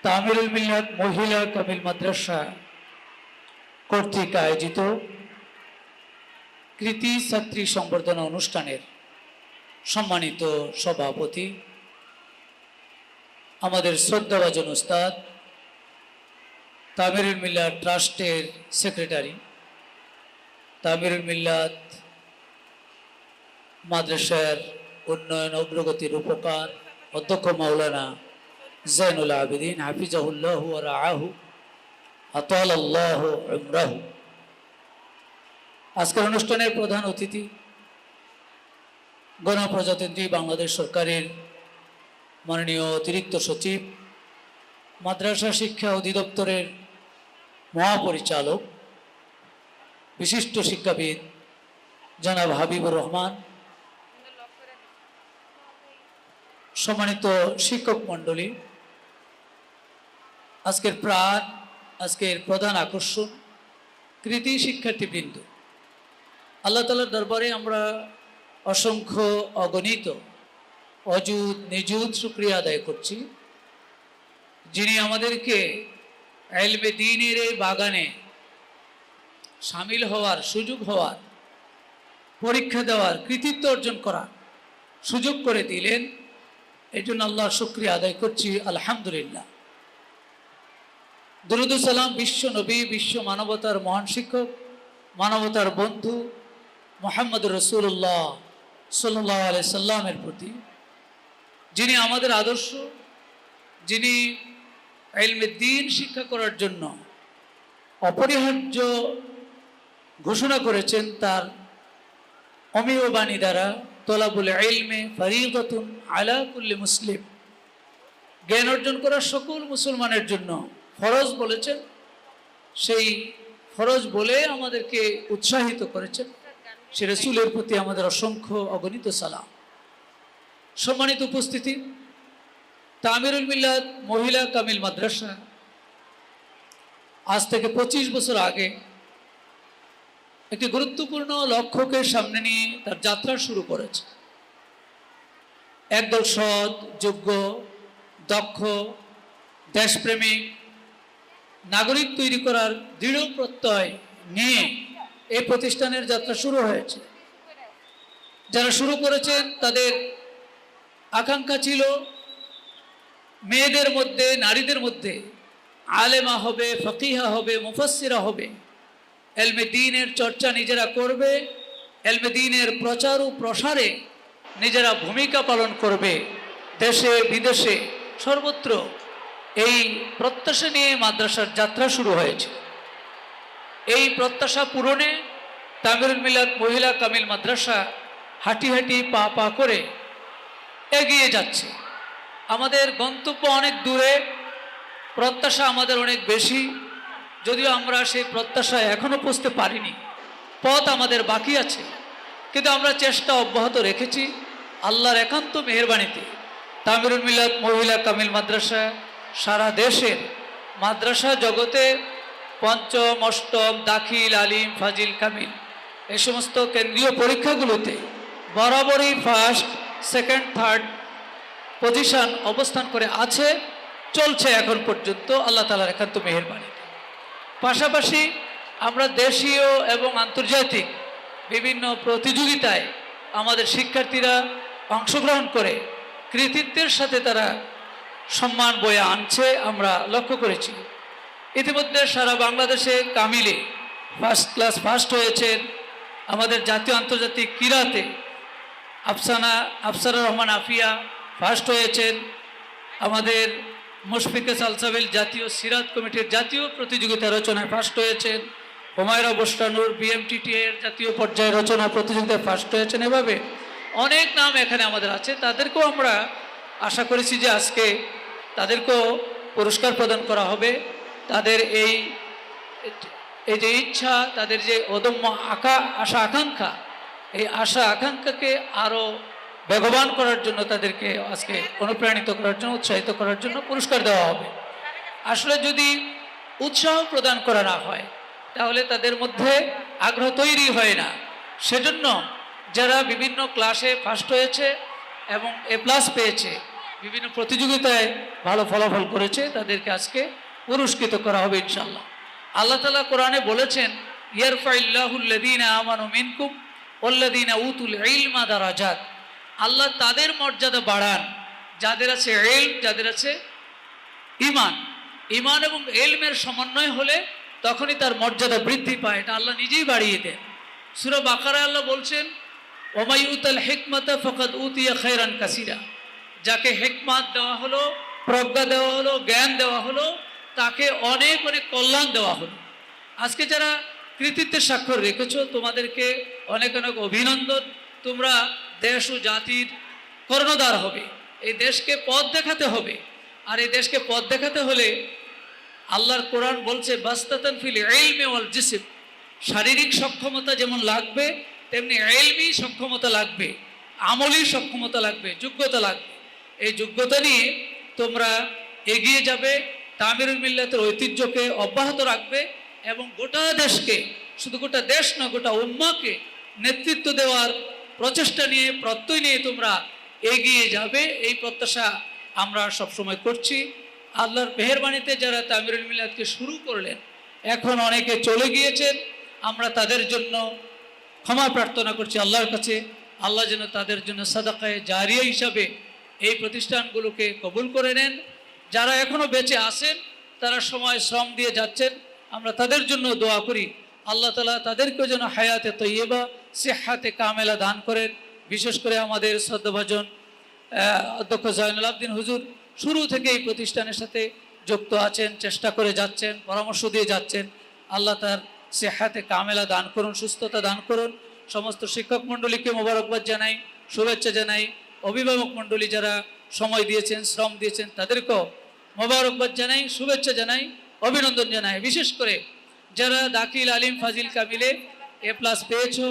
তামিরুল মিল্লাত মহিলা কামিল মাদ্রাসা কর্তৃক আয়োজিত কৃতি ছাত্রী সংবর্ধনা অনুষ্ঠানের সম্মানিত সভাপতি আমাদের শ্রদ্ধাভাজন উস্তাদ, তামিরুল মিল্লাত ট্রাস্টের সেক্রেটারি, তামিরুল মিল্লাত মাদ্রাসার উন্নয়ন অগ্রগতির রূপকার অধ্যক্ষ মাওলানা জৈনুল আবেদিন হাফিজাহুল্লাহ ওয়া রাআহু আতালাল্লাহু উমরাহু। আজকের অনুষ্ঠানের প্রধান অতিথি গণপ্রজাতন্ত্রী বাংলাদেশ সরকারের মাননীয় অতিরিক্ত সচিব, মাদ্রাসা শিক্ষা অধিদপ্তরের মহাপরিচালক, বিশিষ্ট শিক্ষাবিদ জনাব হাবিবুর রহমান, সম্মানিত শিক্ষক মণ্ডলী, আজকের প্রধান আকর্ষণ কৃতি শিক্ষার্থীবৃন্দ, আল্লাহ তাআলার দরবারে আমরা অসংখ্য অগণিত অযুত নিযুত শুকরিয়া আদায় করছি, যিনি আমাদেরকে ইলমে দ্বীনের এই বাগানে শামিল হওয়ার, সুযোগ হওয়ার, পরীক্ষা দেওয়ার, কৃতিত্ব অর্জন করার সুযোগ করে দিলেন। এই জন্য আল্লাহর শুকরিয়া আদায় করছি, আলহামদুলিল্লাহ। দরুদ ও সালাম বিশ্ব নবী, বিশ্ব মানবতার মহান শিক্ষক, মানবতার বন্ধু মুহাম্মদুর রাসূলুল্লাহ সাল্লাল্লাহু আলাইহি সাল্লামের প্রতি, যিনি আমাদের আদর্শ, যিনি ইলমে দ্বীন শিক্ষা করার জন্য অপরিহার্য ঘোষণা করেছেন তার অমেয় বাণী দ্বারা, তলাবুল ইলমে ফরিদাতুন আলা কুল্লি মুসলিম, জ্ঞান অর্জন করা সকল মুসলমানের জন্য ফরজ বলেছেন। সেই ফরজ বলে আমাদেরকে উৎসাহিত করেছেন, সে রাসূলের প্রতি আমাদের অসংখ্য অগণিত সালাম। সম্মানিত উপস্থিতি, তামিরুল মিল্লাত মহিলা কামিল মাদ্রাসা আজ থেকে 25 বছর আগে একটি গুরুত্বপূর্ণ লক্ষ্যকে সামনে নিয়ে তার যাত্রা শুরু করেছে। একদল সৎ, যোগ্য, দক্ষ, দেশপ্রেমিক নাগরিক তৈরি করার দৃঢ় প্রত্যয় নিয়ে এই প্রতিষ্ঠানের যাত্রা শুরু হয়েছে। যারা শুরু করেছেন তাদের আকাঙ্ক্ষা ছিল মেয়েদের মধ্যে, নারীদের মধ্যে আলেমা হবে, ফকিহা হবে, মুফাসসিরা হবে, ইলমে দ্বীনের চর্চা নিজেরা করবে, ইলমে দ্বীনের প্রচার ও প্রসারে নিজেরা ভূমিকা পালন করবে, দেশে বিদেশে সর্বত্র। এই প্রত্যাশা নিয়ে মাদ্রাসার যাত্রা শুরু হয়েছে। এই প্রত্যাশা পূরণে তামিরুল মিল্লাত মহিলা কামিল মাদ্রাসা হাঁটি হাঁটি পা পা করে এগিয়ে যাচ্ছে। আমাদের গন্তব্য অনেক দূরে, প্রত্যাশা আমাদের অনেক বেশি, যদিও আমরা সেই প্রত্যাশায় এখনো পৌঁছতে পারিনি, পথ আমাদের বাকি আছে, কিন্তু আমরা চেষ্টা অব্যাহত রেখেছি। আল্লাহর একান্ত মেহেরবানিতে তামিরুল মিল্লাত মহিলা কামিল মাদ্রাসা সারা দেশের মাদ্রাসা জগতে পঞ্চম, অষ্টম, দাখিল, আলিম, ফাজিল, কামিল এই সমস্ত কেন্দ্রীয় পরীক্ষাগুলোতে বরাবরই ফার্স্ট, সেকেন্ড, থার্ড পজিশন অবস্থান করে আছে, চলছে এখন পর্যন্ত আল্লাহ তাআলার একান্ত মেহেরবানি। পাশাপাশি আমরা দেশীয় এবং আন্তর্জাতিক বিভিন্ন প্রতিযোগিতায় আমাদের শিক্ষার্থীরা অংশগ্রহণ করে কৃতিত্বের সাথে তারা সম্মান বয়ে আনছে, আমরা লক্ষ্য করেছি। ইতিমধ্যে সারা বাংলাদেশে কামিলে ফার্স্ট ক্লাস ফার্স্ট হয়েছেন। আমাদের জাতীয় আন্তর্জাতিক ক্রীড়াতে আফসারা রহমান আফিয়া ফার্স্ট হয়েছেন। আমাদের মুশফিকে সালসাবিল জাতীয় সিরাত কমিটির জাতীয় প্রতিযোগিতা রচনায় ফার্স্ট হয়েছেন। হুমায়রা বোস্টানুর বিএমটিটি এর জাতীয় পর্যায়ে রচনা প্রতিযোগিতায় ফার্স্ট হয়েছেন। এভাবে অনেক নাম এখানে আমাদের আছে। তাদেরকেও আমরা আশা করেছি যে আজকে তাদেরকেও পুরস্কার প্রদান করা হবে। তাদের এই যে ইচ্ছা, তাদের যে অদম্য আশা আকাঙ্ক্ষা, এই আশা আকাঙ্ক্ষাকে আরও বেগবান করার জন্য, তাদেরকে আজকে অনুপ্রাণিত করার জন্য, উৎসাহিত করার জন্য পুরস্কার দেওয়া হবে। আসলে যদি উৎসাহ প্রদান করা না হয় তাহলে তাদের মধ্যে আগ্রহ তৈরি হয় না। সেজন্য যারা বিভিন্ন ক্লাসে ফার্স্ট হয়েছে এবং A+ পেয়েছে, বিভিন্ন প্রতিযোগিতায় ভালো ফলাফল করেছে, তাদেরকে আজকে পুরস্কৃত করা হবে ইনশাআল্লাহ। আল্লাহ তাআলা কোরআনে বলেছেন, ইয়ারফাইল্লাহুল্লাযীনা আমানু মিনকুম ওয়াল্লাযীনা উতুল ইলমা দারাজাত। আল্লাহ তাদের মর্যাদা বাড়ান যাদের আছে ইলম, যাদের আছে ঈমান। ঈমান এবং ইলমের সমন্বয় হলে তখনই তার মর্যাদা বৃদ্ধি পায়, এটা আল্লাহ নিজেই বাড়িয়ে দেন। সূরা বাকারায় আল্লাহ বলছেন, ওয়া মাইউতাল হিকমাতা ফাকাদ উতিয়া খায়রান কাসীরা। যাকে হিকমত দেওয়া হলো, প্রজ্ঞা দেওয়া হলো, জ্ঞান দেওয়া হলো, তাকে অনেক অনেক কল্যাণ দেওয়া হলো। আজকে যারা কৃতিত্বের স্বাক্ষর রেখেছো, তোমাদেরকে অনেক অনেক অভিনন্দন। তোমরা দেশ ও জাতির কর্ণধার হবে, এই দেশকে পথ দেখাতে হবে। আর এই দেশকে পথ দেখাতে হলে আল্লাহর কোরআন বলছে, বাস্তাতান ফিল ইলমি ওয়াল জিসম। শারীরিক সক্ষমতা যেমন লাগবে, তেমনি ইলমি সক্ষমতা লাগবে, আমলি সক্ষমতা লাগবে, যোগ্যতা লাগবে। এই যোগ্যতা নিয়ে তোমরা এগিয়ে যাবে, তামিরুল মিল্লাতের ঐতিহ্যকে অব্যাহত রাখবে এবং গোটা দেশকে, শুধু গোটা দেশ না, গোটা উম্মাহকে নেতৃত্ব দেওয়ার প্রচেষ্টা নিয়ে, প্রত্যয় নিয়ে তোমরা এগিয়ে যাবে, এই প্রত্যাশা আমরা সবসময় করছি। আল্লাহর মেহেরবানিতে যারা তামিরুল মিল্লাতকে শুরু করলেন, এখন অনেকে চলে গিয়েছেন, আমরা তাদের জন্য ক্ষমা প্রার্থনা করছি আল্লাহর কাছে। আল্লাহ যেন তাদের জন্য সাদাকায়ে জারিয়া হিসাবে এই প্রতিষ্ঠানগুলোকে কবুল করে নেন। যারা এখনও বেঁচে আছেন, তারা সময় শ্রম দিয়ে যাচ্ছেন, আমরা তাদের জন্য দোয়া করি আল্লাহ তাআলা তাদেরকেও যেন হায়াতে তৈয়বা, সিহহাতে কামেলা দান করেন। বিশেষ করে আমাদের শ্রদ্ধাভাজন অধ্যক্ষ জয়নুল আবদিন হুজুর শুরু থেকে এই প্রতিষ্ঠানের সাথে যুক্ত আছেন, চেষ্টা করে যাচ্ছেন, পরামর্শ দিয়ে যাচ্ছেন। আল্লাহ তার সিহহাতে কামেলা দান করুন, সুস্থতা দান করুন। সমস্ত শিক্ষক মণ্ডলীকে মোবারকবাদ জানাই, শুভেচ্ছা জানাই। অভিভাবক মণ্ডলী যারা সময় দিয়েছেন, শ্রম দিয়েছেন, তাদেরকেও মোবারকবাদ জানাই, শুভেচ্ছা জানাই, অভিনন্দন জানাই। বিশেষ করে যারা দাখিল, আলিম, ফাজিল, কামিলে A+ পেয়েছো,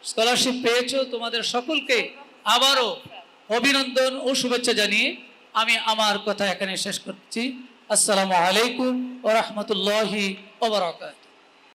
স্কলারশিপ পেয়েছো, তোমাদের সকলকে আবারও অভিনন্দন ও শুভেচ্ছা জানিয়ে আমি আমার কথা এখানে শেষ করছি। আসসালামু আলাইকুম ওয়া রাহমাতুল্লাহি ওয়া বারাকাতুহু।